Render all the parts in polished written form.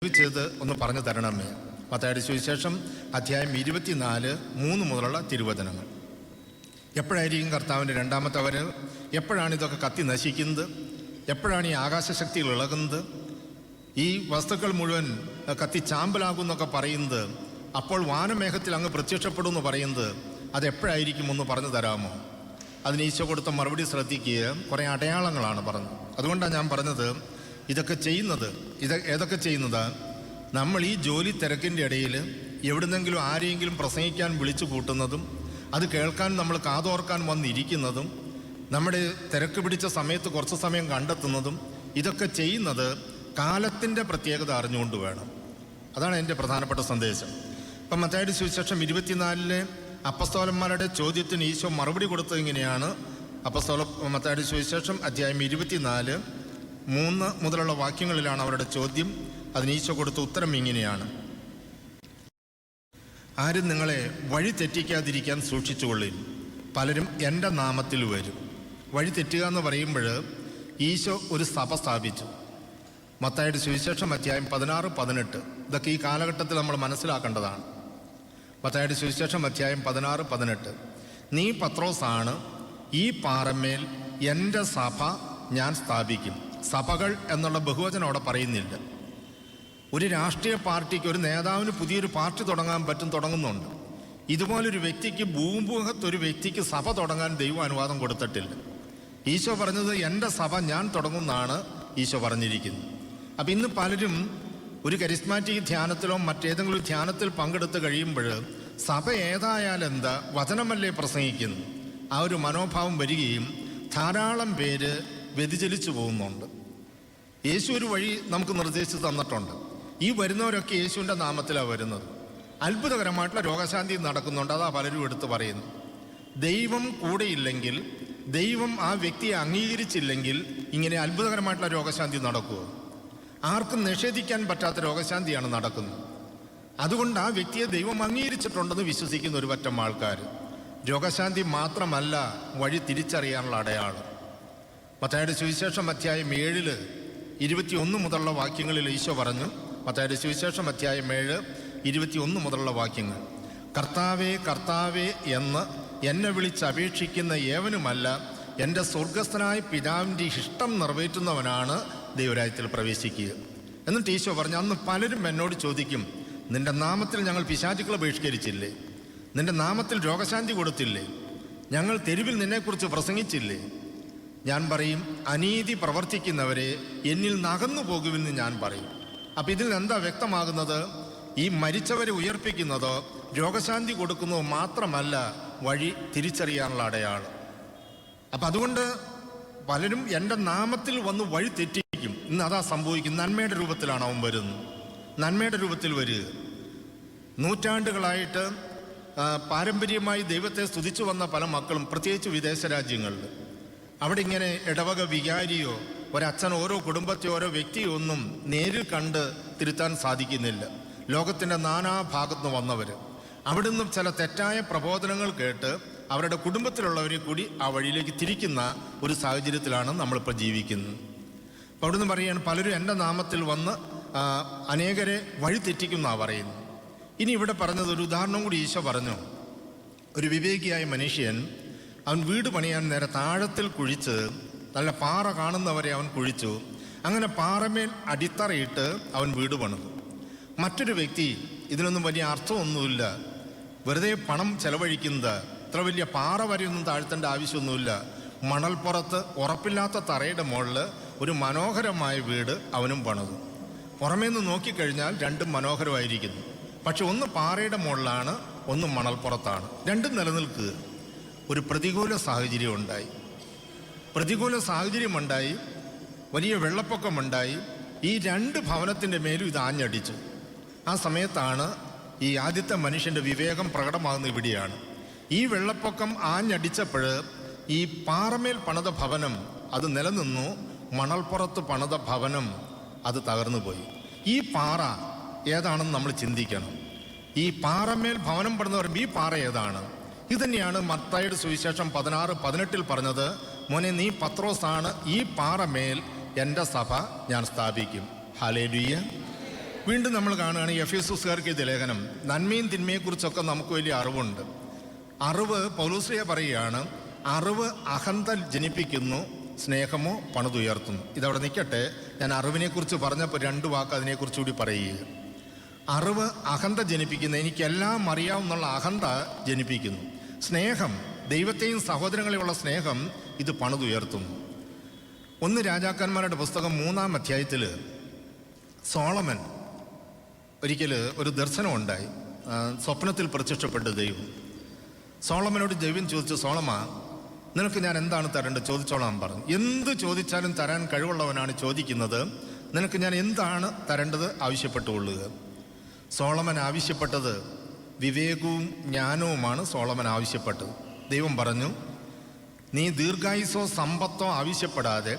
ചെയ്ത് ഒന്ന് പറഞ്ഞു തരണമേ. മത്തായിയുടെ സുവിശേഷം അധ്യായം 24:3 മുതലുള്ള തിരുവചനങ്ങൾ. എപ്പോഴായിരിക്കും കർത്താവിൻ്റെ രണ്ടാമത്തെ വരവ്? എപ്പോഴാണ് ഇതൊക്കെ കത്തി നശിക്കുന്നത്? എപ്പോഴാണ് ഈ ആകാശശക്തികൾ ഇളകുന്നത്? ഈ വസ്തുക്കൾ മുഴുവൻ കത്തി ചാമ്പലാകുമെന്നൊക്കെ പറയുന്നത്, അപ്പോൾ വാനമേഘത്തിൽ അങ്ങ് പ്രത്യക്ഷപ്പെടും എന്ന് പറയുന്നത്, അതെപ്പോഴായിരിക്കും ഒന്ന് പറഞ്ഞു തരാമോ? അതിന് ഈശോ കൊടുത്ത മറുപടി ശ്രദ്ധിക്കുക. കുറേ അടയാളങ്ങളാണ് പറഞ്ഞത്. അതുകൊണ്ടാണ് ഞാൻ പറഞ്ഞത് ഇതൊക്കെ ചെയ്യുന്നത് നമ്മൾ ഈ ജോലി തിരക്കിൻ്റെ ഇടയിൽ എവിടുന്നെങ്കിലും ആരെയെങ്കിലും പ്രസംഗിക്കാൻ വിളിച്ചു കൂട്ടുന്നതും അത് കേൾക്കാൻ നമ്മൾ കാതോർക്കാൻ വന്നിരിക്കുന്നതും നമ്മുടെ തിരക്ക് പിടിച്ച സമയത്ത് കുറച്ച് സമയം കണ്ടെത്തുന്നതും ഇതൊക്കെ ചെയ്യുന്നത് കാലത്തിൻ്റെ പ്രത്യേകത അറിഞ്ഞുകൊണ്ട് വേണം. അതാണ് എൻ്റെ പ്രധാനപ്പെട്ട സന്ദേശം. ഇപ്പം മത്തായിയുടെ സുവിശേഷം 24 അപ്പസ്തോലന്മാരുടെ ചോദ്യത്തിന് ഈശോ മറുപടി കൊടുത്തത് ഇങ്ങനെയാണ്. മത്തായിയുടെ സുവിശേഷം അധ്യായം 24:3 മുതലുള്ള വാക്യങ്ങളിലാണ് അവരുടെ ചോദ്യം. അതിന് ഈശോ കൊടുത്ത ഉത്തരം ഇങ്ങനെയാണ്: ആരും നിങ്ങളെ വഴി തെറ്റിക്കാതിരിക്കാൻ സൂക്ഷിച്ചുകൊള്ളും. പലരും എൻ്റെ നാമത്തിൽ വരും. വഴി തെറ്റുക എന്ന് പറയുമ്പോൾ ഈശോ ഒരു സഭ സ്ഥാപിച്ചു. മത്തായിയുടെ സുവിശേഷം അധ്യായം 16-18 ഇതൊക്കെ ഈ കാലഘട്ടത്തിൽ നമ്മൾ മനസ്സിലാക്കേണ്ടതാണ്. മത്തായിയുടെ സുവിശേഷം അധ്യായം 16-18 നീ പത്രോസാണ്, ഈ പാറമേൽ എൻ്റെ സഭ ഞാൻ സ്ഥാപിക്കും. സഭകൾ എന്നുള്ള ബഹുവചനം അവിടെ പറയുന്നില്ല. ഒരു രാഷ്ട്രീയ പാർട്ടിക്ക്, ഒരു നേതാവിന് പുതിയൊരു പാർട്ടി തുടങ്ങാൻ തുടങ്ങുന്നുണ്ട്. ഇതുപോലൊരു വ്യക്തിക്ക്, ഭൂമുഖത്തൊരു വ്യക്തിക്ക് സഭ തുടങ്ങാൻ ദൈവം അനുവാദം കൊടുത്തിട്ടില്ല. ഈശോ പറഞ്ഞത് എൻ്റെ സഭ ഞാൻ തുടങ്ങുമെന്നാണ് ഈശോ പറഞ്ഞിരിക്കുന്നത്. അപ്പം ഇന്ന് പലരും ഒരു കരിസ്മാറ്റിക് ധ്യാനത്തിലോ മറ്റേതെങ്കിലും ധ്യാനത്തിൽ പങ്കെടുത്ത് കഴിയുമ്പോൾ സഭ ഏതായാലെന്താ, വചനമല്ലേ പ്രസംഗിക്കുന്നു, ആ ഒരു മനോഭാവം വരികയും ധാരാളം പേര് വ്യതിചലിച്ചു പോകുന്നുണ്ട്. യേശു ഒരു വഴി നമുക്ക് നിർദ്ദേശിച്ച് തന്നിട്ടുണ്ട്. ഈ വരുന്നവരൊക്കെ യേശുവിൻ്റെ നാമത്തിലാണ് വരുന്നത്. അത്ഭുതകരമായിട്ടുള്ള രോഗശാന്തി നടക്കുന്നുണ്ട്. അതാ പലരും എടുത്ത് പറയുന്നു. ദൈവം കൂടെയില്ലെങ്കിൽ, ദൈവം ആ വ്യക്തിയെ അംഗീകരിച്ചില്ലെങ്കിൽ ഇങ്ങനെ അത്ഭുതകരമായിട്ടുള്ള രോഗശാന്തി നടക്കുമോ? ആർക്കും നിഷേധിക്കാൻ പറ്റാത്ത രോഗശാന്തിയാണ് നടക്കുന്നത്. അതുകൊണ്ട് ആ വ്യക്തിയെ ദൈവം അംഗീകരിച്ചിട്ടുണ്ടെന്ന് വിശ്വസിക്കുന്ന ഒരു പറ്റം ആൾക്കാർ. രോഗശാന്തി മാത്രമല്ല വഴി തിരിച്ചറിയാനുള്ള അടയാളം. മത്തായിയുടെ സുവിശേഷം അധ്യായം 7:21 മുതലുള്ള വാക്യങ്ങളിൽ ഈശോ പറഞ്ഞു. മത്തായിയുടെ സുവിശേഷം അധ്യായം 7:21 മുതലുള്ള വാക്യങ്ങൾ: കർത്താവേ കർത്താവേ എന്ന് എന്നെ വിളിച്ചപേക്ഷിക്കുന്ന ഏവനുമല്ല, എൻ്റെ സ്വർഗസ്ഥനായ പിതാവിൻ്റെ ഇഷ്ടം നിറവേറ്റുന്നവനാണ് ദൈവരാജ്യത്തിൽ പ്രവേശിക്കുക. എന്നിട്ട് ഈശോ പറഞ്ഞു, അന്ന് പലരും എന്നോട് ചോദിക്കും, നിന്റെ നാമത്തിൽ ഞങ്ങൾ പിശാചുക്കളെ ബഹിഷ്കരിച്ചില്ലേ? നിന്റെ നാമത്തിൽ രോഗശാന്തി കൊടുത്തില്ലേ? ഞങ്ങൾ തെരുവിൽ നിന്നെക്കുറിച്ച് പ്രസംഗിച്ചില്ലേ? ഞാൻ പറയും, അനീതി പ്രവർത്തിക്കുന്നവരെ എന്നിൽ നകന്നു പോകുമെന്ന് ഞാൻ പറയും. അപ്പം ഇതിൽ എന്താ വ്യക്തമാകുന്നത്? ഈ മരിച്ചവരെ ഉയർപ്പിക്കുന്നതോ രോഗശാന്തി കൊടുക്കുന്നതോ മാത്രമല്ല വഴി തിരിച്ചറിയാനുള്ള അടയാളം. അപ്പം അതുകൊണ്ട് പലരും എൻ്റെ നാമത്തിൽ വന്ന് വഴി തെറ്റിക്കും. ഇന്ന് അതാ സംഭവിക്കും. നന്മയുടെ രൂപത്തിലാണ് അവൻ വരുന്നത്. നന്മയുടെ രൂപത്തിൽ വരിക. നൂറ്റാണ്ടുകളായിട്ട് പാരമ്പര്യമായി ദൈവത്തെ സ്തുതിച്ചു വന്ന പല മക്കളും, പ്രത്യേകിച്ച് വിദേശ രാജ്യങ്ങളിൽ, അവിടെ ഇങ്ങനെ ഇടവക വികാരിയോ ഒരച്ഛൻ ഓരോ കുടുംബത്തെ ഓരോ വ്യക്തിയോ ഒന്നും നേരിൽ കണ്ട് തിരുത്താൻ സാധിക്കുന്നില്ല. ലോകത്തിൻ്റെ നാനാഭാഗത്തുനിന്ന് വന്നവർ അവിടുന്ന് ചില തെറ്റായ പ്രബോധനങ്ങൾ കേട്ട് അവരുടെ കുടുംബത്തിലുള്ളവരെ കൂടി ആ വഴിയിലേക്ക് തിരിക്കുന്ന ഒരു സാഹചര്യത്തിലാണ് നമ്മളിപ്പോൾ ജീവിക്കുന്നത്. അപ്പോൾ അവിടുന്ന് പറയുകയാണ്, പലരും എൻ്റെ നാമത്തിൽ വന്ന് അനേകരെ വഴി തെറ്റിക്കുമെന്നാണ് പറയുന്നത്. ഇനി ഇവിടെ പറഞ്ഞത് ഒരു ഉദാഹരണം കൂടി ഈശോ പറഞ്ഞു. ഒരു വിവേകിയായ മനുഷ്യൻ അവൻ വീട് പണിയാൻ നേരെ താഴത്തിൽ കുഴിച്ച്, നല്ല പാറ കാണുന്നവരെ അവൻ കുഴിച്ചു. അങ്ങനെ പാറമേൽ അടിത്തറയിട്ട് അവൻ വീട് പണിതു. മറ്റൊരു വ്യക്തി, ഇതിനൊന്നും വലിയ അർത്ഥമൊന്നുമില്ല, വെറുതെ പണം ചെലവഴിക്കുന്നത്, ഇത്ര വലിയ പാറ വരെയൊന്നും താഴ്ത്തേണ്ട ആവശ്യമൊന്നുമില്ല, മണൽപ്പുറത്ത് ഉറപ്പില്ലാത്ത തറയുടെ മുകളിൽ ഒരു മനോഹരമായ വീട് അവനും പണിതു. പുറമേ നിന്ന് നോക്കിക്കഴിഞ്ഞാൽ രണ്ടും മനോഹരമായിരിക്കുന്നു. പക്ഷെ ഒന്ന് പാറയുടെ മുകളിലാണ്, ഒന്ന് മണൽപ്പുറത്താണ്. രണ്ടും നിലനിൽക്കുക. ഒരു പ്രതികൂല സാഹചര്യമുണ്ടായി. വലിയ വെള്ളപ്പൊക്കമുണ്ടായി. ഈ രണ്ട് ഭവനത്തിൻ്റെ മേലും ഇത് ആഞ്ഞടിച്ചു. ആ സമയത്താണ് ഈ ആദ്യത്തെ മനുഷ്യൻ്റെ വിവേകം പ്രകടമാകുന്ന ഇവിടെയാണ്. ഈ വെള്ളപ്പൊക്കം ആഞ്ഞടിച്ചപ്പോൾ ഈ പാറമേൽ പണിത ഭവനം അത് നിലനിന്നു, മണൽപ്പുറത്ത് പണിത ഭവനം അത് തകർന്നു പോയി. ഈ പാറ ഏതാണെന്ന് നമ്മൾ ചിന്തിക്കണം. ഈ പാറമേൽ ഭവനം പണിതവർ, ഈ പാറ ഏതാണ്? ഇതുതന്നെയാണ് മത്തായിയുടെ സുവിശേഷം 16-18 പറഞ്ഞത്, മോനെ നീ പത്രോസാണ്, ഈ പാറമേൽ എൻ്റെ സഭ ഞാൻ സ്ഥാപിക്കും. ഹല്ലേലൂയ. വീണ്ടും നമ്മൾ കാണുകയാണ് എഫെസോസുകാർക്ക് ഇത് ലേഖനം. നന്മയും തിന്മയെക്കുറിച്ചൊക്കെ നമുക്ക് വലിയ അറിവുണ്ട്. അറിവ്, പൗലോസ്ലീഹ പറയുകയാണ്, അറിവ് അഹന്ത ജനിപ്പിക്കുന്നു, സ്നേഹമോ പണിതുയർത്തുന്നു. ഇതവിടെ നിൽക്കട്ടെ. ഞാൻ അറിവിനെക്കുറിച്ച് പറഞ്ഞപ്പോൾ 2 വാക്ക് അതിനെക്കുറിച്ചുകൂടി പറയുക. അറിവ് അഹന്ത ജനിപ്പിക്കുന്നു, എനിക്കെല്ലാം അറിയാവുന്നുള്ള അഹന്ത ജനിപ്പിക്കുന്നു. സ്നേഹം, ദൈവത്തെയും സഹോദരങ്ങളെയുള്ള സ്നേഹം, ഇത് പണിതുയർത്തുന്നു. 1 രാജാക്കന്മാരുടെ പുസ്തകം 3-ാം അധ്യായത്തിൽ സോളമൻ ഒരിക്കൽ ഒരു ദർശനം ഉണ്ടായി. സ്വപ്നത്തിൽ പ്രത്യക്ഷപ്പെട്ട ദൈവം സോളമനോട് ദൈവം ചോദിച്ചു, സോളമ, നിനക്ക് ഞാൻ എന്താണ് തരേണ്ടത് ചോദിച്ചോളാൻ പറഞ്ഞു. എന്ത് ചോദിച്ചാലും തരാൻ കഴിവുള്ളവനാണ് ചോദിക്കുന്നത്. നിനക്ക് ഞാൻ എന്താണ് തരേണ്ടത് ആവശ്യപ്പെട്ടുകൊള്ളുക. സോളമൻ ആവശ്യപ്പെട്ടത് വിവേകവും ജ്ഞാനവുമാണ്. സോളമൻ ആവശ്യപ്പെട്ടത്. ദൈവം പറഞ്ഞു, നീ ദീർഘായുസോ സമ്പത്തോ ആവശ്യപ്പെടാതെ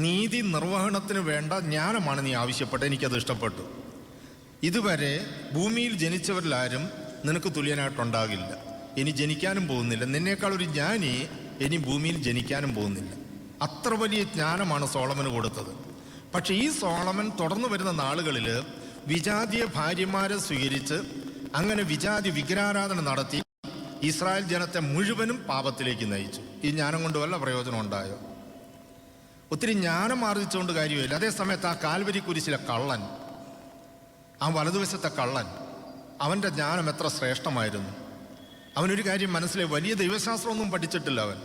നീതി നിർവഹണത്തിന് വേണ്ട ജ്ഞാനമാണ് നീ ആവശ്യപ്പെട്ടത്. എനിക്കത് ഇഷ്ടപ്പെട്ടു. ഇതുവരെ ഭൂമിയിൽ ജനിച്ചവരിലാരും നിനക്ക് തുല്യനായിട്ടുണ്ടാകില്ല, ഇനി ജനിക്കാനും പോകുന്നില്ല. നിന്നേക്കാൾ ഒരു ജ്ഞാനി ഇനി ഭൂമിയിൽ ജനിക്കാനും പോകുന്നില്ല. അത്ര വലിയ ജ്ഞാനമാണ് സോളമന് കൊടുത്തത്. പക്ഷെ ഈ സോളമൻ തുടർന്നു വരുന്ന നാളുകളിൽ വിജാതീയ ഭാര്യമാരെ സ്വീകരിച്ച് അങ്ങനെ വിജാതി വിഗ്രഹാരാധന നടത്തി ഇസ്രായേൽ ജനത്തെ മുഴുവനും പാപത്തിലേക്ക് നയിച്ചു. ഈ ജ്ഞാനം കൊണ്ട് വല്ല പ്രയോജനം ഉണ്ടായോ? ഒത്തിരി ജ്ഞാനം ആർജിച്ചുകൊണ്ട് കാര്യമില്ല. അതേസമയത്ത് ആ കാൽവരി കുരിശിലെ കള്ളൻ, ആ വലതുവശത്തെ കള്ളൻ, അവൻ്റെ ജ്ഞാനം എത്ര ശ്രേഷ്ഠമായിരുന്നു. അവനൊരു കാര്യം മനസ്സിലായി. വലിയ ദൈവശാസ്ത്രമൊന്നും പഠിച്ചിട്ടില്ല അവൻ.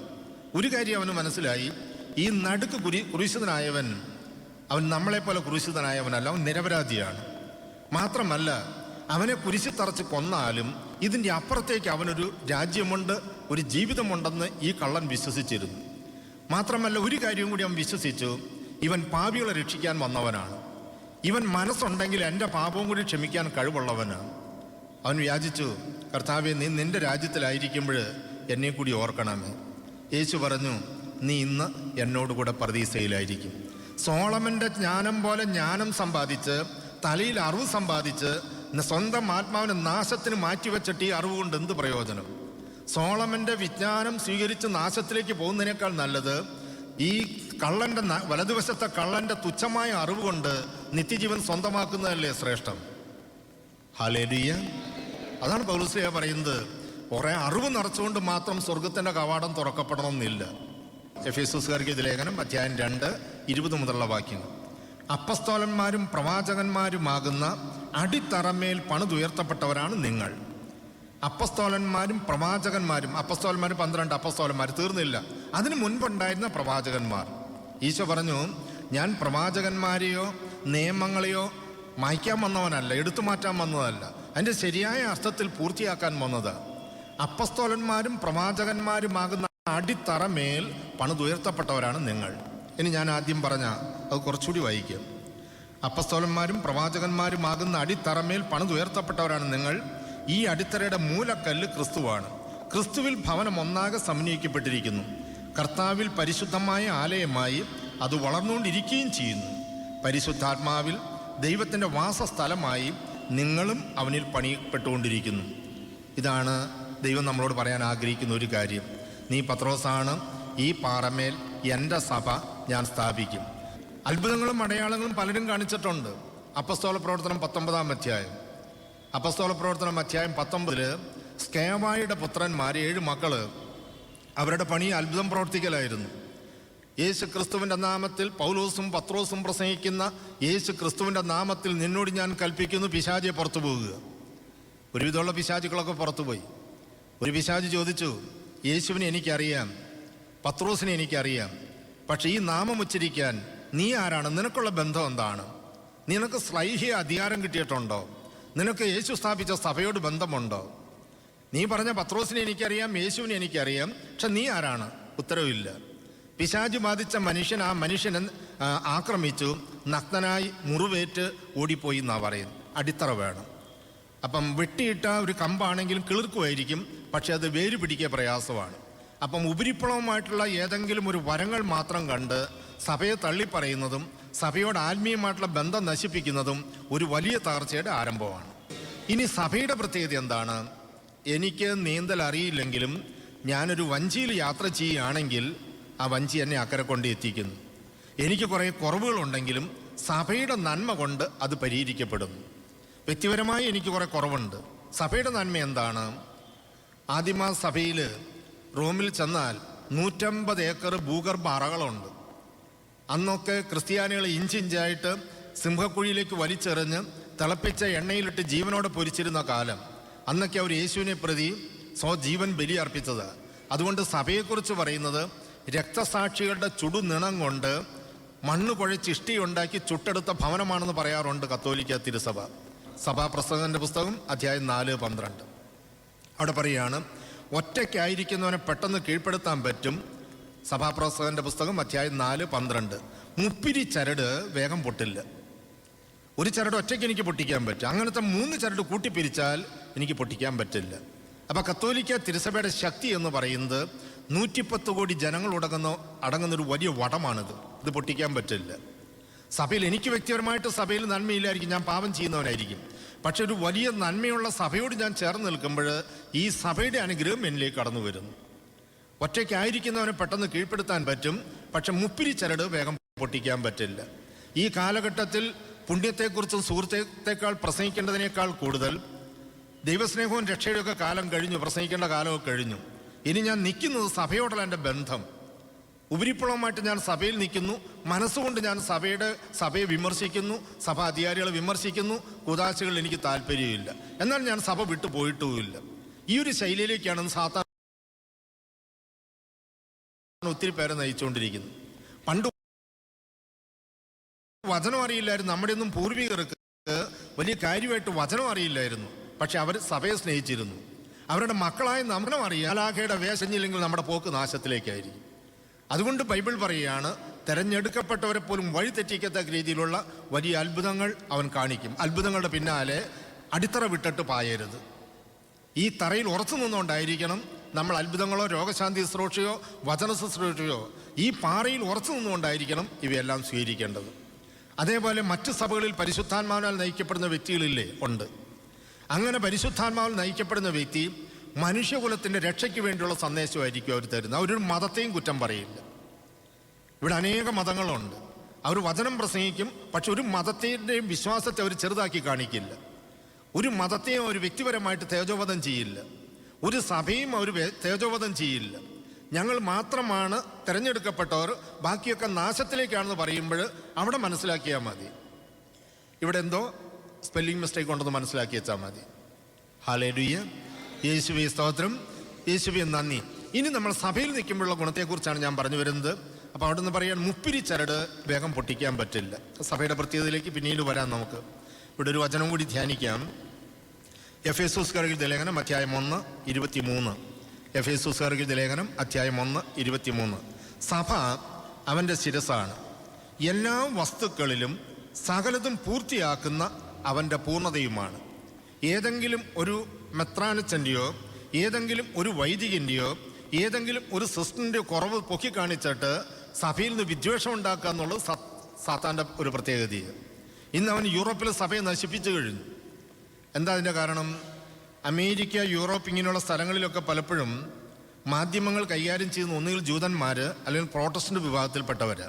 ഒരു കാര്യം അവന് മനസ്സിലായി, ഈ നടുക്ക് കുരിശിതനായവൻ അവൻ നമ്മളെപ്പോലെ കുരിശിതനായവനല്ല, അവൻ നിരപരാധിയാണ്. മാത്രമല്ല, അവനെ കുരിശിൽ തറച്ച് കൊന്നാലും ഇതിൻ്റെ അപ്പുറത്തേക്ക് അവനൊരു രാജ്യമുണ്ട്, ഒരു ജീവിതമുണ്ടെന്ന് ഈ കള്ളൻ വിശ്വസിച്ചിരുന്നു. മാത്രമല്ല, ഒരു കാര്യവും കൂടി അവൻ വിശ്വസിച്ചു, ഇവൻ പാപികളെ രക്ഷിക്കാൻ വന്നവനാണ്. ഇവൻ മനസ്സുണ്ടെങ്കിൽ എൻ്റെ പാപവും കൂടി ക്ഷമിക്കാൻ കഴിവുള്ളവനാണ്. അവൻ യാചിച്ചു, കർത്താവേ, നീ നിൻ്റെ രാജ്യത്തിലായിരിക്കുമ്പോൾ എന്നെ കൂടി ഓർക്കണമേ. യേശു പറഞ്ഞു, നീ ഇന്ന് എന്നോടുകൂടെ പർദീസയിലായിരിക്കും. സോളമൻ്റെ ജ്ഞാനം പോലെ ജ്ഞാനം സമ്പാദിച്ച്, തലയിൽ അറിവ് സമ്പാദിച്ച്, സ്വന്തം ആത്മാവിനെ നാശത്തിന് മാറ്റിവെച്ചിട്ട് ഈ അറിവ് കൊണ്ട് എന്ത് പ്രയോജനം? സോളമൻ്റെ വിജ്ഞാനം സ്വീകരിച്ച് നാശത്തിലേക്ക് പോകുന്നതിനേക്കാൾ നല്ലത് ഈ കള്ളൻ്റെ വലതുവശത്തെ കള്ളൻ്റെ തുച്ഛമായ അറിവ് കൊണ്ട് നിത്യജീവൻ സ്വന്തമാക്കുന്നതല്ലേ ശ്രേഷ്ഠം. ഹല്ലേലൂയ. അതാണ് പൗലോസ്ലീഹ പറയുന്നത്. കുറേ അറിവ് നിറച്ചുകൊണ്ട് മാത്രം സ്വർഗത്തിൻ്റെ കവാടം തുറക്കപ്പെടണമെന്നില്ല. എഫെസോസുകാർക്ക് ഇത് ലേഖനം അധ്യായം 2:20 മുതലുള്ള വാക്യങ്ങൾ. അപ്പസ്തോലന്മാരും പ്രവാചകന്മാരുമാകുന്ന അടിത്തറമേൽ പണിതുയർത്തപ്പെട്ടവരാണ് നിങ്ങൾ. അപ്പസ്തോലന്മാരും പ്രവാചകന്മാരും. അപ്പസ്തോലന്മാർ 12 അപ്പസ്തോലന്മാർ, തീർന്നില്ല. അതിനു മുൻപുണ്ടായിരുന്ന പ്രവാചകന്മാർ. ഈശോ പറഞ്ഞു, ഞാൻ പ്രവാചകന്മാരെയോ നിയമങ്ങളെയോ മായ്ക്കാൻ വന്നവനല്ല, എടുത്തു മാറ്റാൻ വന്നതല്ല, അതിൻ്റെ ശരിയായ അർത്ഥത്തിൽ പൂർത്തിയാക്കാൻ വന്നത്. അപ്പസ്തോലന്മാരും പ്രവാചകന്മാരുമാകുന്ന അടിത്തറമേൽ പണിതുയർത്തപ്പെട്ടവരാണ് നിങ്ങൾ. ഇനി ഞാൻ ആദ്യം പറഞ്ഞ അത് കുറച്ചുകൂടി വായിക്കാം. അപ്പസ്തോലന്മാരും പ്രവാചകന്മാരുമാകുന്ന അടിത്തറമേൽ പണിതുയർത്തപ്പെട്ടവരാണ് നിങ്ങൾ. ഈ അടിത്തറയുടെ മൂലക്കല്ല് ക്രിസ്തുവാണ്. ക്രിസ്തുവിൽ ഭവനം ഒന്നാകെ സമന്വയിക്കപ്പെട്ടിരിക്കുന്നു. കർത്താവിൽ പരിശുദ്ധമായ ആലയമായി അത് വളർന്നുകൊണ്ടിരിക്കുകയും ചെയ്യുന്നു. പരിശുദ്ധാത്മാവിൽ ദൈവത്തിൻ്റെ വാസസ്ഥലമായി നിങ്ങളും അവനിൽ പണിയപ്പെട്ടുകൊണ്ടിരിക്കുന്നു. ഇതാണ് ദൈവം നമ്മളോട് പറയാൻ ആഗ്രഹിക്കുന്ന ഒരു കാര്യം. നീ പത്രോസാണ്, ഈ പാറമേൽ എൻ്റെ സഭ ഞാൻ സ്ഥാപിക്കും. അത്ഭുതങ്ങളും അടയാളങ്ങളും പലരും കാണിച്ചിട്ടുണ്ട്. അപ്പസ്തോല പ്രവർത്തനം 19-ാം അധ്യായം. അപ്പസ്തോല പ്രവർത്തനം അധ്യായം 19 സ്കേവായുടെ പുത്രന്മാർ 7 മക്കള്, അവരുടെ പണി അത്ഭുതം പ്രവർത്തിക്കലായിരുന്നു. യേശു ക്രിസ്തുവിൻ്റെ നാമത്തിൽ പൗലോസും പത്രോസും പ്രസംഗിക്കുന്ന യേശു ക്രിസ്തുവിൻ്റെ നാമത്തിൽ നിന്നോട് ഞാൻ കൽപ്പിക്കുന്നു, പിശാചിയെ പുറത്തു പോകുക. ഒരുവിധമുള്ള പിശാചുക്കളൊക്കെ പുറത്തുപോയി. ഒരു പിശാച് ചോദിച്ചു, യേശുവിനെ എനിക്കറിയാം, പത്രോസിനെ എനിക്കറിയാം, പക്ഷെ ഈ നാമം ഉച്ചരിക്കാൻ നീ ആരാണ്? നിനക്കുള്ള ബന്ധം എന്താണ്? നിനക്ക് ശ്ലൈഹിക അധികാരം കിട്ടിയിട്ടുണ്ടോ? നിനക്ക് യേശു സ്ഥാപിച്ച സഭയോട് ബന്ധമുണ്ടോ? നീ പറഞ്ഞ പത്രോസിനെ എനിക്കറിയാം, യേശുവിനെ എനിക്കറിയാം, പക്ഷെ നീ ആരാണ്? ഉത്തരവില്ല. പിശാച് ബാധിച്ച മനുഷ്യൻ ആ മനുഷ്യനെ ആക്രമിച്ചു, നഗ്നനായി മുറിവേറ്റ് ഓടിപ്പോയി എന്നാണ് പറയുന്നത്. അടിത്തറ വേണം. അപ്പം വെട്ടിയിട്ട ഒരു കമ്പാണെങ്കിലും കിളിർക്കുമായിരിക്കും, പക്ഷെ അത് വേര് പിടിക്കുക പ്രയാസമാണ്. അപ്പം ഉപരിപ്ലവമായിട്ടുള്ള ഏതെങ്കിലും ഒരു വരങ്ങൾ മാത്രം കണ്ട് സഭയെ തള്ളിപ്പറയുന്നതും സഭയോട് ആത്മീയമായിട്ടുള്ള ബന്ധം നശിപ്പിക്കുന്നതും ഒരു വലിയ തകർച്ചയുടെ ആരംഭമാണ്. ഇനി സഭയുടെ പ്രത്യേകത എന്താണ്? എനിക്ക് നീന്തൽ അറിയില്ലെങ്കിലും ഞാനൊരു വഞ്ചിയിൽ യാത്ര ചെയ്യുകയാണെങ്കിൽ ആ വഞ്ചി എന്നെ അക്കരെ കൊണ്ട് എത്തിക്കുന്നു. എനിക്ക് കുറേ കുറവുകളുണ്ടെങ്കിലും സഭയുടെ നന്മ കൊണ്ട് അത് പരിഹരിക്കപ്പെടുന്നു. വ്യക്തിപരമായി എനിക്ക് കുറേ കുറവുണ്ട്. സഭയുടെ നന്മ എന്താണ്? ആദിമ സഭയിൽ റോമിൽ ചെന്നാൽ 150 ഏക്കർ ഭൂഗർഭ അറകളുണ്ട്. അന്നൊക്കെ ക്രിസ്ത്യാനികൾ ഇഞ്ചിഞ്ചായിട്ട് സിംഹക്കുഴിയിലേക്ക് വലിച്ചെറിഞ്ഞ് തിളപ്പിച്ച എണ്ണയിലിട്ട് ജീവനോടെ പൊരിച്ചിരുന്ന കാലം. അന്നൊക്കെ അവർ യേശുവിനെ പ്രതി സ്വജീവൻ ബലിയർപ്പിച്ചത്. അതുകൊണ്ട് സഭയെക്കുറിച്ച് പറയുന്നത് രക്തസാക്ഷികളുടെ ചുടുനിണം കൊണ്ട് മണ്ണ് കുഴച്ച് ഇഷ്ടിയുണ്ടാക്കി ചുട്ടെടുത്ത ഭവനമാണെന്ന് പറയാറുണ്ട് കത്തോലിക്ക തിരുസഭ. സഭാപ്രസംഗന്റെ പുസ്തകം അധ്യായം 4:12. അവിടെ പറയുകയാണ്, ഒറ്റയ്ക്കായിരിക്കുന്നവനെ പെട്ടെന്ന് കീഴ്പ്പെടുത്താൻ പറ്റും. സഭാപ്രസംഗന്റെ പുസ്തകം അധ്യായം 4:12. മുപ്പിരി ചരട് വേഗം പൊട്ടില്ല. ഒരു ചരട് ഒറ്റയ്ക്ക് എനിക്ക് പൊട്ടിക്കാൻ പറ്റും. അങ്ങനത്തെ 3 ചരട് കൂട്ടിപ്പിരിച്ചാൽ എനിക്ക് പൊട്ടിക്കാൻ പറ്റില്ല. അപ്പം കത്തോലിക്ക തിരുസഭയുടെ ശക്തി എന്ന് പറയുന്നത് 110 കോടി ജനങ്ങൾ അടങ്ങുന്നൊരു വലിയ വടമാണിത്. ഇത് പൊട്ടിക്കാൻ പറ്റില്ല. സഭയിൽ എനിക്ക് വ്യക്തിപരമായിട്ട് സഭയിൽ നന്മയില്ലായിരിക്കും, ഞാൻ പാപം ചെയ്യുന്നവനായിരിക്കും. പക്ഷെ ഒരു വലിയ നന്മയുള്ള സഭയോട് ഞാൻ ചേർന്ന് നിൽക്കുമ്പോൾ ഈ സഭയുടെ അനുഗ്രഹം എന്നിലേക്ക് കടന്നു വരുന്നു. ഒറ്റയ്ക്കായിരിക്കുന്നവനെ പെട്ടെന്ന് കീഴ്പ്പെടുത്താൻ പറ്റും, പക്ഷെ മുപ്പിരി ചരട് വേഗം പൊട്ടിക്കാൻ പറ്റില്ല. ഈ കാലഘട്ടത്തിൽ പുണ്യത്തെക്കുറിച്ചും സുഹൃത്തേക്കാൾ പ്രസംഗിക്കേണ്ടതിനേക്കാൾ കൂടുതൽ ദൈവസ്നേഹവും രക്ഷയുടെയൊക്കെ കാലം കഴിഞ്ഞു, പ്രസംഗിക്കേണ്ട കാലമൊക്കെ കഴിഞ്ഞു. ഇനി ഞാൻ നിൽക്കുന്നത് സഭയോടുള്ള എൻ്റെ ബന്ധം. ഉപരിപ്ലവമായിട്ട് ഞാൻ സഭയിൽ നിൽക്കുന്നു, മനസ്സുകൊണ്ട് ഞാൻ സഭയെ വിമർശിക്കുന്നു, സഭ അധികാരികളെ വിമർശിക്കുന്നു. കൂതാശകളിൽ എനിക്ക് താല്പര്യമില്ല, എന്നാൽ ഞാൻ സഭ വിട്ടു പോയിട്ടുമില്ല. ഈ ഒരു ശൈലിയിലേക്കാണ് സാത്താൻ ഒത്തിരി പേരെ നയിച്ചുകൊണ്ടിരിക്കുന്നത്. പണ്ട് വചനം അറിയില്ലായിരുന്നു. നമ്മുടെ ഒന്നും പൂർവികർക്ക് വലിയ കാര്യമായിട്ട് വചനം അറിയില്ലായിരുന്നു. പക്ഷെ അവർ സഭയെ സ്നേഹിച്ചിരുന്നു. അവരുടെ മക്കളായ നമ്മളും അറിയാം, മാലാഖയുടെ വേഷഞ്ഞില്ലെങ്കിൽ നമ്മുടെ പോക്ക് നാശത്തിലേക്കായിരിക്കും. അതുകൊണ്ട് ബൈബിൾ പറയുകയാണ്, തെരഞ്ഞെടുക്കപ്പെട്ടവരെ പോലും വഴി തെറ്റിക്കത്തക്ക രീതിയിലുള്ള വലിയ അത്ഭുതങ്ങൾ അവൻ കാണിക്കും. അത്ഭുതങ്ങളുടെ പിന്നാലെ അടിത്തറ വിട്ടിട്ട് പായരുത്. ഈ തറയിൽ ഉറച്ചു നിന്നുകൊണ്ടായിരിക്കണം നമ്മൾ അത്ഭുതങ്ങളോ രോഗശാന്തി ശുശ്രൂഷയോ വചന ശുശ്രൂഷയോ ഈ പാറയിൽ ഉറച്ചു നിന്നുകൊണ്ടായിരിക്കണം ഇവയെല്ലാം സ്വീകരിക്കേണ്ടത്. അതേപോലെ മറ്റ് സഭകളിൽ പരിശുദ്ധാത്മാവിനാൽ നയിക്കപ്പെടുന്ന വ്യക്തികളില്ലേ? ഉണ്ട്. അങ്ങനെ പരിശുദ്ധാത്മാവിൽ നയിക്കപ്പെടുന്ന വ്യക്തി മനുഷ്യകുലത്തിൻ്റെ രക്ഷയ്ക്ക് വേണ്ടിയുള്ള സന്ദേശമായിരിക്കും അവർ തരുന്നത്. അവരൊരു മതത്തെയും കുറ്റം പറയില്ല. ഇവിടെ അനേക മതങ്ങളുണ്ട്. അവർ വചനം പ്രസംഗിക്കും, പക്ഷെ ഒരു മതത്തിൻ്റെയും വിശ്വാസത്തെ അവർ ചെറുതാക്കി കാണിക്കില്ല. ഒരു മതത്തെയും അവർ വ്യക്തിപരമായിട്ട് തേജോവധം ചെയ്യില്ല. ഒരു സഭയും അവർ തേജോവധം ചെയ്യില്ല. ഞങ്ങൾ മാത്രമാണ് തിരഞ്ഞെടുക്കപ്പെട്ടവർ, ബാക്കിയൊക്കെ നാശത്തിലേക്കാണെന്ന് പറയുമ്പോൾ അവിടെ മനസ്സിലാക്കിയാൽ മതി. ഇവിടെ എന്തോ സ്പെല്ലിംഗ് മിസ്റ്റേക്ക് ഉണ്ടെന്ന് മനസ്സിലാക്കി വെച്ചാൽ മതി. ഹല്ലേലൂയ, യേശുവേ സ്തോത്രം, യേശുവേ നന്ദി. ഇനി നമ്മൾ സഭയിൽ നിൽക്കുമ്പോഴുള്ള ഗുണത്തെക്കുറിച്ചാണ് ഞാൻ പറഞ്ഞു വരുന്നത്. അപ്പോൾ അവിടെ നിന്ന് പറയാൻ മുപ്പിരി ചരട് വേഗം പൊട്ടിക്കാൻ പറ്റില്ല. സഭയുടെ പ്രത്യേകതയിലേക്ക് പിന്നീട് വരാം. നമുക്ക് ഇവിടെ ഒരു വചനം കൂടി ധ്യാനിക്കാം. എഫേസോസ്കാരുടെ ലേഖനം അധ്യായം 1:23. എഫേസോസ്കാരുടെ ലേഖനം അധ്യായം 1:23. സഭ അവൻ്റെ ശിരസ്സാണ്, എല്ലാ വസ്തുക്കളിലും സകലതും പൂർത്തിയാക്കുന്ന അവൻ്റെ പൂർണ്ണതയുമാണ്. ഏതെങ്കിലും ഒരു മെത്രാനച്ചൻ്റെയോ ഏതെങ്കിലും ഒരു വൈദികൻ്റെയോ ഏതെങ്കിലും ഒരു സിസ്റ്ററിൻ്റെയോ കുറവ് പൊക്കിക്കാണിച്ചിട്ട് സഭയിൽ നിന്ന് വിദ്വേഷം ഉണ്ടാക്കുക എന്നുള്ളത് സാത്താൻ്റെ ഒരു പ്രത്യേകതയാണ്. ഇന്ന് അവൻ യൂറോപ്പിലെ സഭയെ നശിപ്പിച്ചു കഴിഞ്ഞു. എന്താ അതിൻ്റെ കാരണം? അമേരിക്ക, യൂറോപ്പ് ഇങ്ങനെയുള്ള സ്ഥലങ്ങളിലൊക്കെ പലപ്പോഴും മാധ്യമങ്ങൾ കൈകാര്യം ചെയ്യുന്ന ഒന്നുകിൽ ജൂതന്മാർ അല്ലെങ്കിൽ പ്രോട്ടസ്റ്റന്റ് വിഭാഗത്തിൽപ്പെട്ടവർ.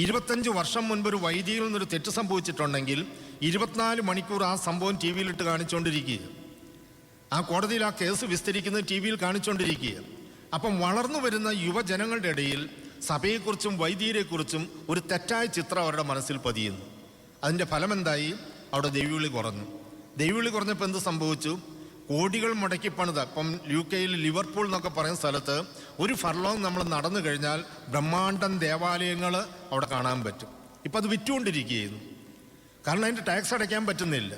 25 വർഷം മുൻപ് ഒരു വൈദികയിൽ നിന്നൊരു തെറ്റ് സംഭവിച്ചിട്ടുണ്ടെങ്കിൽ 24 മണിക്കൂർ ആ സംഭവം ടി വിയിലിട്ട് കാണിച്ചുകൊണ്ടിരിക്കുക. ആ കോടതിയിൽ ആ കേസ് വിസ്തരിക്കുന്നത് ടി വിയിൽ കാണിച്ചുകൊണ്ടിരിക്കുക. അപ്പം വളർന്നു വരുന്ന യുവജനങ്ങളുടെ ഇടയിൽ സഭയെക്കുറിച്ചും വൈദികരെക്കുറിച്ചും ഒരു തെറ്റായ ചിത്രം അവരുടെ മനസ്സിൽ പതിയുന്നു. അതിൻ്റെ ഫലം എന്തായി? അവിടെ ദൈവവിളി കുറഞ്ഞു. ദൈവവിളി കുറഞ്ഞപ്പോൾ എന്ത് സംഭവിച്ചു? കോടികൾ മുടക്കി പണിത, ഇപ്പം UK ലിവർപൂൾ എന്നൊക്കെ പറയുന്ന സ്ഥലത്ത് ഒരു ഫർലോങ് നമ്മൾ നടന്നു കഴിഞ്ഞാൽ ബ്രഹ്മാണ്ഡം ദേവാലയങ്ങൾ അവിടെ കാണാൻ പറ്റും. ഇപ്പം അത് വിറ്റുകൊണ്ടിരിക്കുകയായിരുന്നു. കാരണം അതിൻ്റെ ടാക്സ് അടയ്ക്കാൻ പറ്റുന്നില്ല.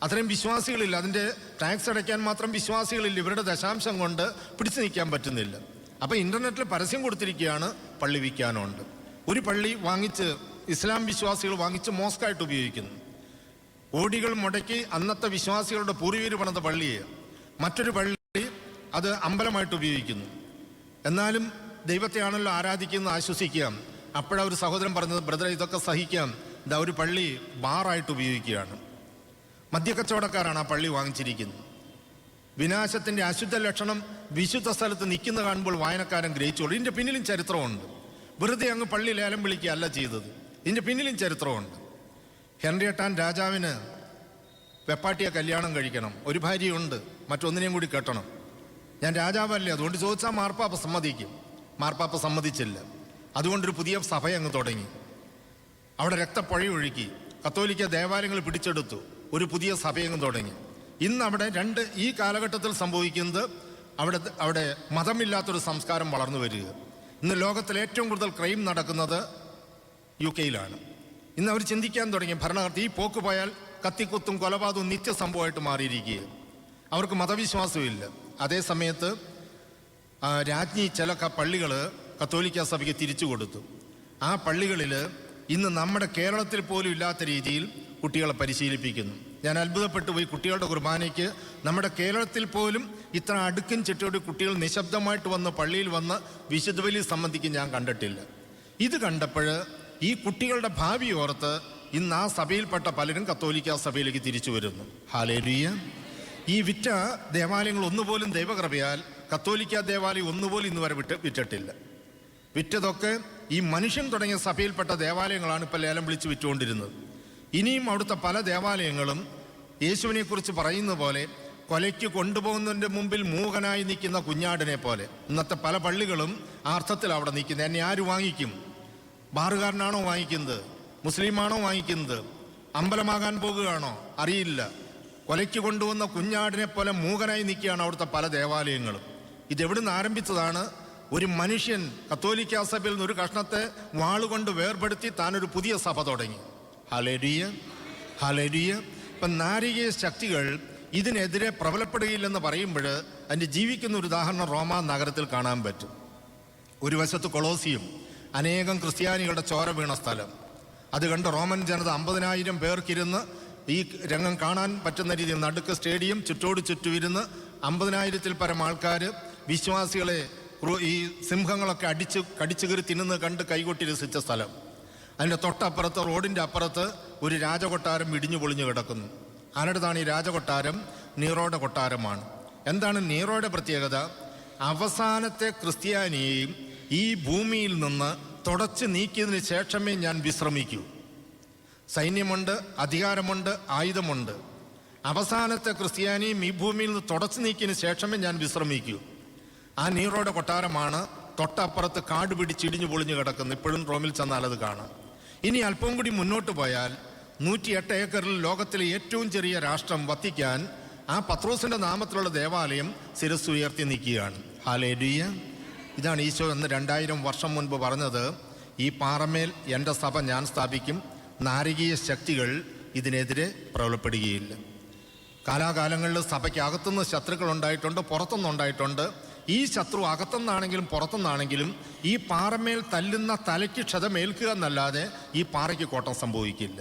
അത്രയും വിശ്വാസികളില്ല. അതിൻ്റെ ടാക്സ് അടയ്ക്കാൻ മാത്രം വിശ്വാസികളില്ല. ഇവരുടെ ദശാംശം കൊണ്ട് പിടിച്ചു നിൽക്കാൻ പറ്റുന്നില്ല. അപ്പം ഇൻ്റർനെറ്റിൽ പരസ്യം കൊടുത്തിരിക്കുകയാണ്, പള്ളി വിൽക്കാനുണ്ട്. ഒരു പള്ളി വാങ്ങിച്ച് ഇസ്ലാം വിശ്വാസികൾ വാങ്ങിച്ച് മോസ്കായിട്ട് ഉപയോഗിക്കുന്നു. കോടികൾ മുടക്കി അന്നത്തെ വിശ്വാസികളുടെ പൂർവീകർ പണിത പള്ളിയെ മറ്റൊരു പള്ളി അത് അമ്പലമായിട്ട് ഉപയോഗിക്കുന്നു. എന്നാലും ദൈവത്തെയാണല്ലോ ആരാധിക്കുന്നത്, ആശ്വസിക്കാം. അപ്പോഴൊരു സഹോദരൻ പറഞ്ഞത്, ബ്രദർ ഇതൊക്കെ സഹിക്കാം, ഇതാ ഒരു പള്ളി ബാറായിട്ട് ഉപയോഗിക്കുകയാണ്. മദ്യക്കച്ചവടക്കാരാണ് ആ പള്ളി വാങ്ങിച്ചിരിക്കുന്നത്. വിനാശത്തിൻ്റെ അശുദ്ധ ലക്ഷണം വിശുദ്ധ സ്ഥലത്ത് നിൽക്കുന്ന കാണുമ്പോൾ വായനക്കാരൻ ഗ്രഹിച്ചോളൂ. ഇതിൻ്റെ പിന്നിലും ചരിത്രമുണ്ട്. വെറുതെ അങ്ങ് പള്ളി ലേലം വിളിക്കുകയല്ല ചെയ്തത്. ഇതിൻ്റെ പിന്നിലും ചരിത്രമുണ്ട്. ഹെൻറിയട്ടാൻ രാജാവിന് വെപ്പാട്ടിയെ കല്യാണം കഴിക്കണം, ഒരു ഭാര്യയുണ്ട്, മറ്റൊന്നിനെയും കൂടി കെട്ടണം. ഞാൻ രാജാവല്ലേ, അതുകൊണ്ട് ചോദിച്ചാൽ മാർപ്പാപ്പ സമ്മതിക്കും. മാർപ്പാപ്പ സമ്മതിച്ചില്ല. അതുകൊണ്ടൊരു പുതിയ സഭ അങ്ങ് തുടങ്ങി. അവിടെ രക്തപ്പുഴയൊഴുക്കി, കത്തോലിക്ക ദേവാലയങ്ങൾ പിടിച്ചെടുത്തു, ഒരു പുതിയ സഭയങ്ങ് തുടങ്ങി. ഇന്ന് അവിടെ ഈ കാലഘട്ടത്തിൽ സംഭവിക്കുന്നത്, അവിടെ മതമില്ലാത്തൊരു സംസ്കാരം വളർന്നു വരിക. ഇന്ന് ലോകത്തിൽ ഏറ്റവും കൂടുതൽ ക്രൈം നടക്കുന്നത് UK-യിലാണ്. ഇന്ന് അവർ ചിന്തിക്കാൻ തുടങ്ങി, ഭരണകർത്തി ഈ പോക്ക് പോയാൽ കത്തിക്കുത്തും കൊലപാതകവും നിത്യസംഭവമായിട്ട് മാറിയിരിക്കുക. അവർക്ക് മതവിശ്വാസമില്ല. അതേ സമയത്ത് രാജ്ഞി ചില പള്ളികൾ കത്തോലിക്ക സഭയ്ക്ക് തിരിച്ചു കൊടുത്തു. ആ പള്ളികളിൽ ഇന്ന് നമ്മുടെ കേരളത്തിൽ പോലും ഇല്ലാത്ത രീതിയിൽ കുട്ടികളെ പരിശീലിപ്പിക്കുന്നു. ഞാൻ അത്ഭുതപ്പെട്ടു പോയി. കുട്ടികളുടെ കുർബാനയ്ക്ക് നമ്മുടെ കേരളത്തിൽ പോലും ഇത്ര അടുക്കും ചിട്ടയോടെ കുട്ടികൾ നിശബ്ദമായിട്ട് വന്ന് പള്ളിയിൽ വന്ന് വിശുദ്ധ ബലി സംബന്ധിക്കും ഞാൻ കണ്ടിട്ടില്ല. ഇത് കണ്ടപ്പോൾ ഈ കുട്ടികളുടെ ഭാവി ഓർത്ത് ഇന്ന് ആ സഭയിൽപ്പെട്ട പലരും കത്തോലിക്ക സഭയിലേക്ക് തിരിച്ചു വരുന്നു. ഹല്ലേലൂയ. ഈ വിറ്റ ദേവാലയങ്ങൾ ഒന്നുപോലും ദൈവകൃപയാൽ കത്തോലിക്ക ദേവാലയം ഒന്നുപോലും ഇന്ന് വരെ വിറ്റിട്ടില്ല. വിറ്റതൊക്കെ ഈ മനുഷ്യൻ തുടങ്ങിയ സഭയിൽപ്പെട്ട ദേവാലയങ്ങളാണ് ഇപ്പോൾ ലേലം വിളിച്ച് വിറ്റുകൊണ്ടിരുന്നത്. ഇനിയും അവിടുത്തെ പല ദേവാലയങ്ങളും യേശുവിനെക്കുറിച്ച് പറയുന്ന പോലെ കൊലയ്ക്ക് കൊണ്ടുപോകുന്നതിൻ്റെ മുമ്പിൽ മൂകനായി നിൽക്കുന്ന കുഞ്ഞാടിനെ പോലെ ഇന്നത്തെ പല പള്ളികളും ആ അർത്ഥത്തിൽ അവിടെ നിൽക്കുന്നത്. എന്നെ ആര് വാങ്ങിക്കും? ബാറുകാരനാണോ വാങ്ങിക്കുന്നത്? മുസ്ലിമാണോ വാങ്ങിക്കുന്നത്? അമ്പലമാകാൻ പോകുകയാണോ? അറിയില്ല. കൊലയ്ക്ക് കൊണ്ടുവന്ന കുഞ്ഞാടിനെ പോലെ മൂകനായി നിൽക്കുകയാണ് അവിടുത്തെ പല ദേവാലയങ്ങളും. ഇതെവിടുന്ന് ആരംഭിച്ചതാണ്? ഒരു മനുഷ്യൻ കത്തോലിക്ക സഭയിൽ നിന്ന് ഒരു കഷ്ണത്തെ വാളുകൊണ്ട് വേർപെടുത്തി താനൊരു പുതിയ സഭ തുടങ്ങി. Hallelujah, hallelujah. ഇപ്പം നാരികീയ ശക്തികൾ ഇതിനെതിരെ പ്രബലപ്പെടുകയില്ലെന്ന് പറയുമ്പോൾ അതിൻ്റെ ജീവിക്കുന്ന ഒരു ഉദാഹരണം റോമാ നഗരത്തിൽ കാണാൻ പറ്റും. ഒരു വശത്ത് കൊളോസിയം, അനേകം ക്രിസ്ത്യാനികളുടെ ചോര വീണ സ്ഥലം. അത് കണ്ട് റോമൻ ജനത 50,000 പേർക്കിരുന്ന് ഈ രംഗം കാണാൻ പറ്റുന്ന രീതിയിൽ നടുക്ക് സ്റ്റേഡിയം, ചുറ്റോട് ചുറ്റുമിരുന്ന് 50,000-ൽ പരം ആൾക്കാർ വിശ്വാസികളെ ഈ സിംഹങ്ങളൊക്കെ കടിച്ചു കയറി തിന്നുന്നത് കണ്ട് കൈകൊട്ടി രസിച്ച സ്ഥലം. അതിൻ്റെ തൊട്ടപ്പുറത്ത്, റോഡിൻ്റെ അപ്പുറത്ത് ഒരു രാജകൊട്ടാരം ഇടിഞ്ഞു പൊളിഞ്ഞു കിടക്കുന്നു. ആരുടേതാണ് ഈ രാജകൊട്ടാരം? നീറോയുടെ കൊട്ടാരമാണ്. എന്താണ് നീറോയുടെ പ്രത്യേകത? അവസാനത്തെ ക്രിസ്ത്യാനിയെയും ഈ ഭൂമിയിൽ നിന്ന് തുടച്ച് നീക്കിയതിന് ശേഷമേ ഞാൻ വിശ്രമിക്കൂ. സൈന്യമുണ്ട്, അധികാരമുണ്ട്, ആയുധമുണ്ട്. അവസാനത്തെ ക്രിസ്ത്യാനിയും ഈ ഭൂമിയിൽ നിന്ന് തുടച്ചു നീക്കിയതിന് ശേഷമേ ഞാൻ വിശ്രമിക്കൂ. ആ നീറോയുടെ കൊട്ടാരമാണ് തൊട്ടപ്പുറത്ത് കാട് പിടിച്ചിടിഞ്ഞു പൊളിഞ്ഞു കിടക്കുന്നത്. ഇപ്പോഴും റോമിൽ ചെന്നാൽ അത് കാണാം. ഇനി അല്പം കൂടി മുന്നോട്ട് പോയാൽ 108 ഏക്കറിൽ ലോകത്തിലെ ഏറ്റവും ചെറിയ രാഷ്ട്രം വത്തിക്കാൻ ആ പത്രോസിൻ്റെ നാമത്തിലുള്ള ദേവാലയം ശിരസ് ഉയർത്തി നിൽക്കുകയാണ്. ഹല്ലേലൂയ. ഇതാണ് ഈശോ എന്ന് 2000 വർഷം മുൻപ് പറഞ്ഞത്. ഈ പാറമേൽ എൻ്റെ സഭ ഞാൻ സ്ഥാപിക്കും, നാരകീയ ശക്തികൾ ഇതിനെതിരെ പ്രബലപ്പെടുകയില്ല. കാലാകാലങ്ങളിൽ സഭയ്ക്ക് അകത്തുനിന്ന് ശത്രുക്കൾ ഉണ്ടായിട്ടുണ്ട്, പുറത്തുനിന്നുണ്ടായിട്ടുണ്ട്. ഈ ശത്രു അകത്തുനിന്നാണെങ്കിലും പുറത്തുനിന്നാണെങ്കിലും ഈ പാറമേൽ തല്ലുന്ന തലയ്ക്ക് ക്ഷതമേൽക്കുക എന്നല്ലാതെ ഈ പാറയ്ക്ക് കോട്ടം സംഭവിക്കില്ല.